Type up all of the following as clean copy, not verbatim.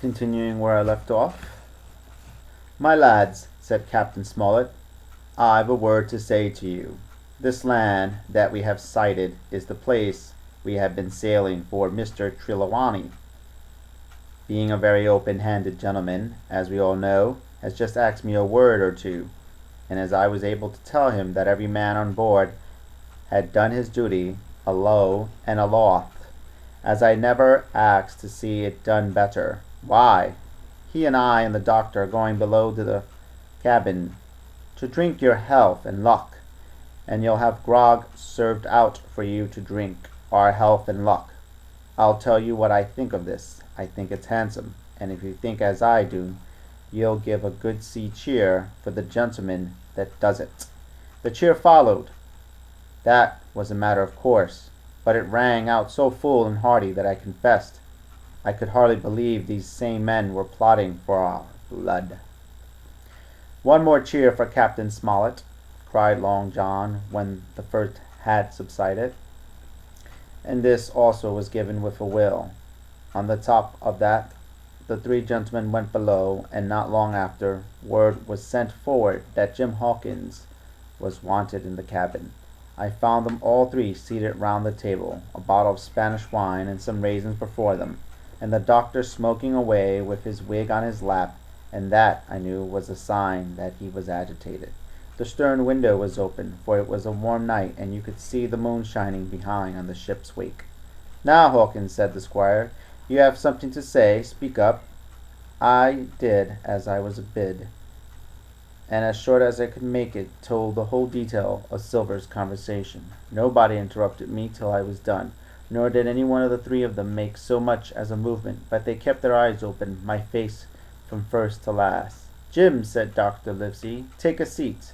continuing where I left off. "My lads," said Captain Smollett, "I've a word to say to you. This land that we have sighted is the place we have been sailing for. Mr. Trelawney, being a very open-handed gentleman, as we all know, has just asked me a word or two, and as I was able to tell him that every man on board had done his duty alow and aloft, as I never asked to see it done better, why, he and I and the doctor are going below to the cabin to drink your health and luck, and you'll have grog served out for you to drink our health and luck. I'll tell you what I think of this. I think it's handsome, and if you think as I do, you'll give a good sea cheer for the gentleman that does it." The cheer followed. That was a matter of course, but it rang out so full and hearty that I confessed I could hardly believe these same men were plotting for our blood. "One more cheer for Captain Smollett," cried Long John when the first had subsided, and this also was given with a will. On the top of that, the three gentlemen went below, and not long after, word was sent forward that Jim Hawkins was wanted in the cabin. I found them all three seated round the table, a bottle of Spanish wine and some raisins before them, and the doctor smoking away with his wig on his lap, and that, I knew, was a sign that he was agitated. The stern window was open, for it was a warm night, and you could see the moon shining behind on the ship's wake. "Now, Hawkins," said the squire, "you have something to say. Speak up." I did as I was bid, and as short as I could make it, told the whole detail of Silver's conversation. Nobody interrupted me till I was done, nor did any one of the three of them make so much as a movement, but they kept their eyes open, my face from first to last. "Jim," said Dr. Livesey, "take a seat."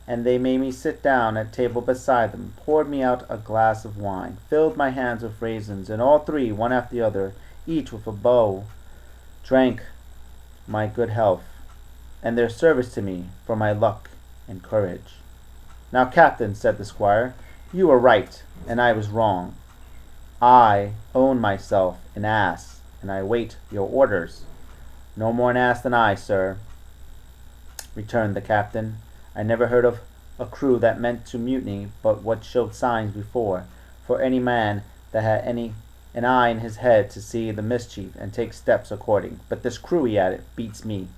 And they made me sit down at table beside them, poured me out a glass of wine, filled my hands with raisins, and all three, one after the other, each with a bow, drank my good health, and their service to me for my luck and courage. "Now, Captain," said the squire, "you were right, and I was wrong. I own myself an ass, and I wait your orders." "No more an ass than I, sir," returned the captain. "I never heard of a crew that meant to mutiny but what showed signs before, for any man that had an eye in his head to see the mischief and take steps according. But this crew," he added, "beats me."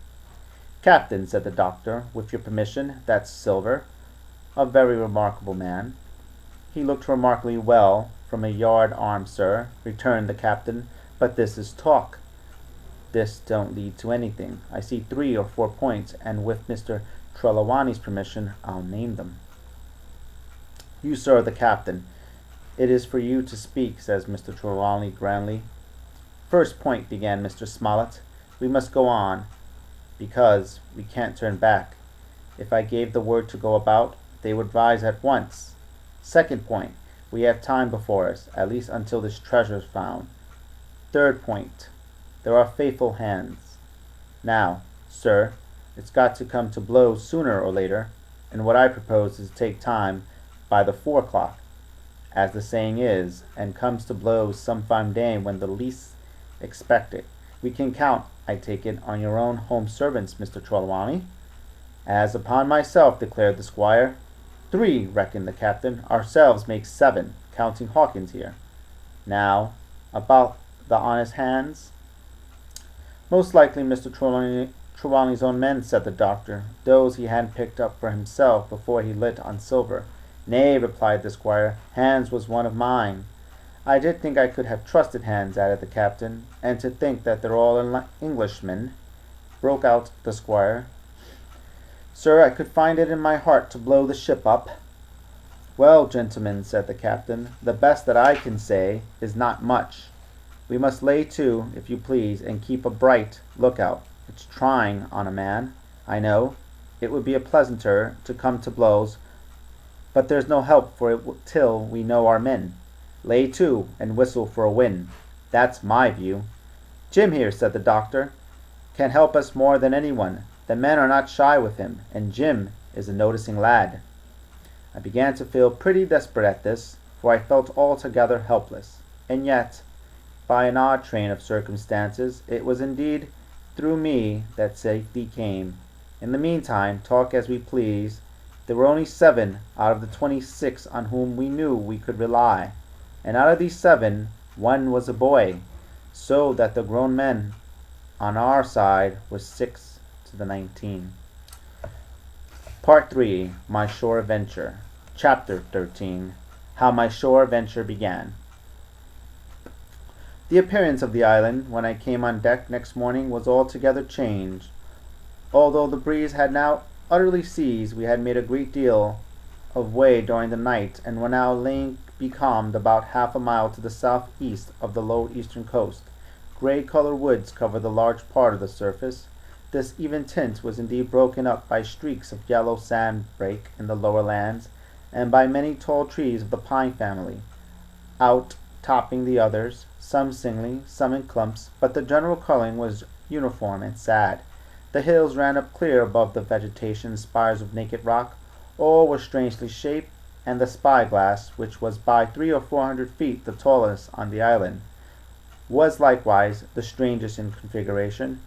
"Captain," said the doctor, "with your permission, that's Silver, a very remarkable man." "He looked remarkably well from a yard arm, sir," returned the captain, "but this is talk. This don't lead to anything. I see 3 or 4 points, and with Mr. Trelawney's permission, I'll name them." "You, sir, the captain. It is for you to speak," says Mr. Trelawney grandly. "First point," began Mr. Smollett. "We must go on, because we can't turn back. If I gave the word to go about, they would rise at once. Second point, we have time before us, at least until this treasure is found. Third point, there are faithful hands. Now, sir, it's got to come to blows sooner or later, and what I propose is to take time by the 4 o'clock, as the saying is, and comes to blows some fine day when the least expect it. We can count, I take it, on your own home servants, Mr. Trelawney." "As upon myself," declared the squire. "3, reckoned the captain. "Ourselves make 7, counting Hawkins here. Now, about the honest hands?" "Most likely Mr. Trelawney's own men," said the doctor, "those he hadn't picked up for himself before he lit on Silver." "Nay," replied the squire, "Hans was one of mine." "I did think I could have trusted Hans," added the captain. "And to think that they're all Englishmen," broke out the squire. "Sir, I could find it in my heart to blow the ship up." "Well, gentlemen," said the captain, "the best that I can say is not much. We must lay to, if you please, and keep a bright lookout. It's trying on a man, I know. It would be a pleasanter to come to blows, but there's no help for it till we know our men. Lay to, and whistle for a wind. That's my view." "Jim here," said the doctor, "can help us more than anyone. The men are not shy with him, and Jim is a noticing lad." I began to feel pretty desperate at this, for I felt altogether helpless. And yet, by an odd train of circumstances, it was indeed through me that safety came. In the meantime, talk as we please, there were only 7 out of the 26 on whom we knew we could rely, and out of these 7, 1 was a boy, so that the grown men on our side were 6 to the 19. Part 3. My Shore Adventure. Chapter 13. How my shore adventure began. The appearance of the island, when I came on deck next morning, was altogether changed. Although the breeze had now utterly ceased, we had made a great deal of way during the night, and were now lying becalmed about half a mile to the southeast of the low eastern coast. Grey-colored woods covered the large part of the surface. This even tint was indeed broken up by streaks of yellow sand-break in the lower lands, and by many tall trees of the pine family, out-topping the others, some singly, some in clumps, but the general coloring was uniform and sad. The hills ran up clear above the vegetation, spires of naked rock. All were strangely shaped, and the spyglass, which was by 300 or 400 feet the tallest on the island, was likewise the strangest in configuration,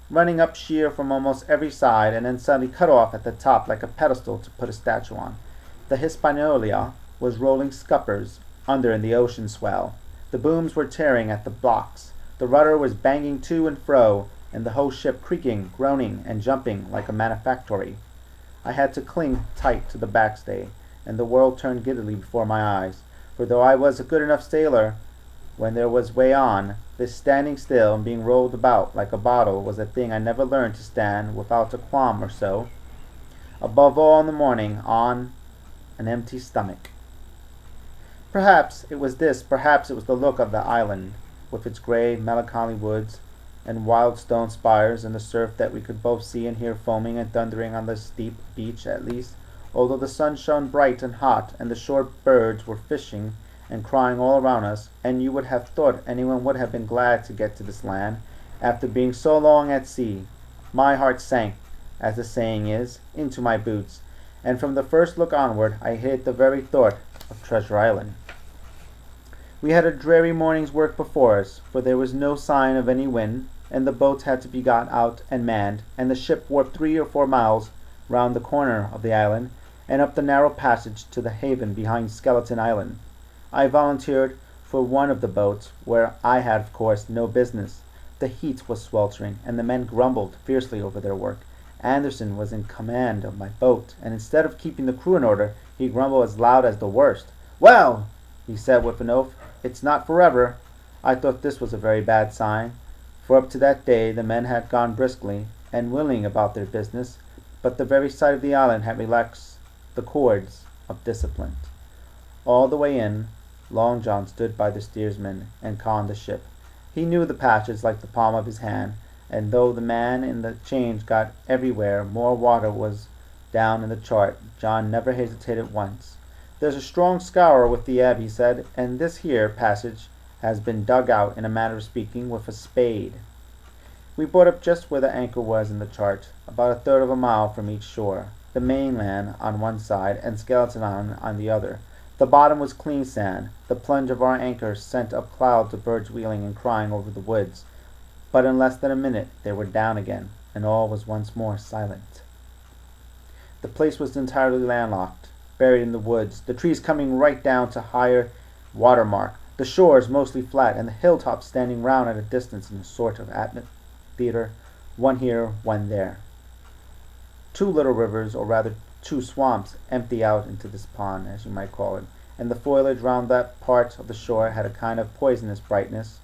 running up sheer from almost every side, and then suddenly cut off at the top like a pedestal to put a statue on. The Hispaniola was rolling scuppers under in the ocean swell. The booms were tearing at the blocks. The rudder was banging to and fro, and the whole ship creaking, groaning, and jumping like a manufactory. I had to cling tight to the backstay, and the world turned giddily before my eyes, for though I was a good enough sailor when there was way on, this standing still and being rolled about like a bottle was a thing I never learned to stand without a qualm or so. Above all in the morning, on an empty stomach. Perhaps it was this, perhaps it was the look of the island, with its grey, melancholy woods, and wild stone spires, and the surf that we could both see and hear foaming and thundering on the steep beach at least, although the sun shone bright and hot, and the shore birds were fishing and crying all around us, and you would have thought anyone would have been glad to get to this land, after being so long at sea. My heart sank, as the saying is, into my boots, and from the first look onward I hated the very thought of Treasure Island. We had a dreary morning's work before us, for there was no sign of any wind, and the boats had to be got out and manned, and the ship warped 3 or 4 miles round the corner of the island, and up the narrow passage to the haven behind Skeleton Island. I volunteered for one of the boats, where I had of course no business. The heat was sweltering, and the men grumbled fiercely over their work. Anderson was in command of my boat, and instead of keeping the crew in order, he grumbled as loud as the worst. "Well," he said with an oath, "it's not forever." I thought this was a very bad sign, for up to that day the men had gone briskly and willing about their business, but the very sight of the island had relaxed the cords of discipline. All the way in, Long John stood by the steersman and conned the ship. He knew the passage like the palm of his hand, and though the man in the change got everywhere more water was down in the chart, John never hesitated once. "There's a strong scour with the ebb," he said, "and this here passage has been dug out, in a manner of speaking, with a spade." We brought up just where the anchor was in the chart, about a third of a mile from each shore, the mainland on one side and Skeleton Island on the other. The bottom was clean sand. The plunge of our anchor sent up clouds of birds wheeling and crying over the woods, but in less than a minute they were down again, and all was once more silent. The place was entirely landlocked, buried in the woods, the trees coming right down to higher water mark, the shores mostly flat, and the hilltops standing round at a distance in a sort of amphitheatre, one here, one there. 2 little rivers, or rather 2 swamps, empty out into this pond, as you might call it, and the foliage round that part of the shore had a kind of poisonous brightness.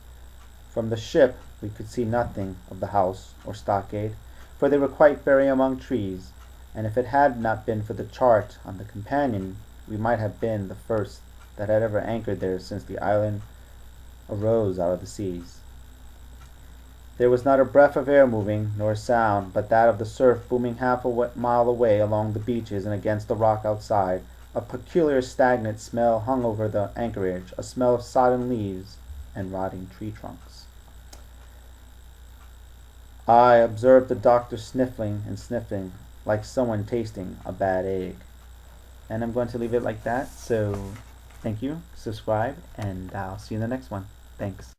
From the ship we could see nothing of the house or stockade, for they were quite buried among trees, and if it had not been for the chart on the companion, we might have been the first that had ever anchored there since the island arose out of the seas. There was not a breath of air moving, nor a sound but that of the surf booming half a mile away along the beaches and against the rock outside. A peculiar stagnant smell hung over the anchorage, a smell of sodden leaves and rotting tree trunks. I observed the doctor sniffling and sniffing, like someone tasting a bad egg. And I'm going to leave it like that, so thank you, subscribe, and I'll see you in the next one. Thanks.